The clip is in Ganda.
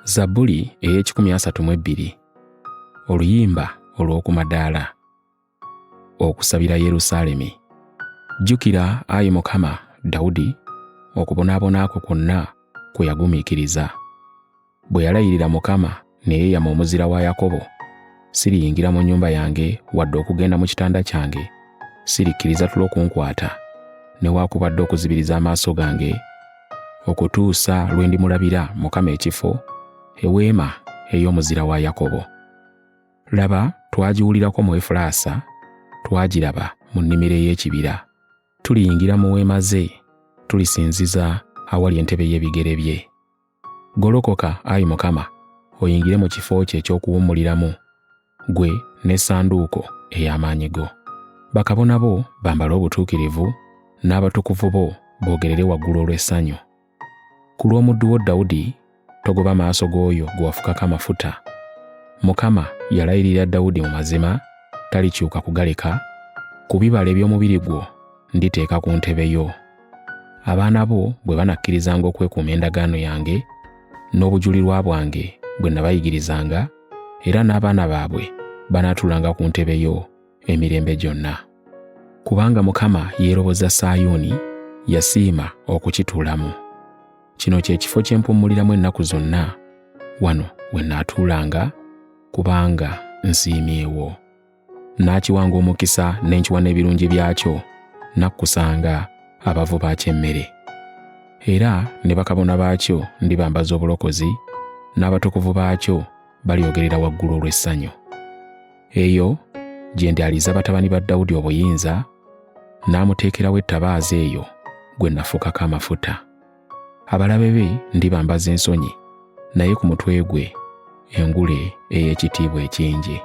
Zabbuli ey'ekikumi 32 oluyimba olw'oku madaala. Okusabira Yerusaalemi. Jjukira, Ayi Mukama, Dawudi okubonaabona kwe kwonna kwe yagumiikiriza. Bwe yalayirira Mukama ne yeeyama omuzira wa Yakobo, siriyingira mu nnyumba yange wadde okugenda mu kitanda kyange, sirikkiriza tulo kunkwata, newaakubadde okuzibiriza amaaso gange, okutuusa lwe ndimulabira Mukama ekifo, eweema ey'omuzira wa Yakobo. Laba, twagiwulirako mu Efulaasa, twagiraba mu nnimiro ey'ekibira. Tuliyingira mu weema ze, tulisinziza awali entebe y'ebigere bye. Golokoka, Ayi Mukama, oyingire mu kifo kye eky'okuwummuliramu, ggwe n'essanduuko ey'amaanyi go. Bakabona bo bambale obutuukirivu, n'abatukuvu bo boogerere waggulu olw'essanyu. Ku lw'omuddu wo Dawudi, togoba maaso g'oyo gwe wafukako amafuta. Mukama yalayirira Dawudi mu mazima, talikyuka kugaleka. Ku bibala eby'omubiri gwo nditeeka ku ntebe yo. Abaana bo bwe banakkirizanga okwekuuma endagaano yange n'obujulirwa bwange bwe nabayigirizanga, era n'abaana baabwe banaatulanga ku ntebe yo emirembe gyonna. Kubanga Mukama yeeroboza Sayuuni, yasiima okukituulamu. Kino kye kifo kye mpummuliramu ennaku zonna, wano we naatuulanga, kubanga nsiimyewo. Naakiwanga omukisa ne nkiwa n'ebirungi byakyo, nakkusanga abavu baakyo emmere. Era ne bakabona baakyo ndibambaza obulokozi, n'abatukuvu baakyo balyogerera waggulu olw'essanyu. Eyo gye ndyaliza batabani ba Dawudi obuyinza, n'amuteekerawo ettabaaza eyo gwe nafukako amafuta. Abalabe be ndibambaza ensonyi, naye ku mutwe gwe engule ey'ekitiibwa ekingi.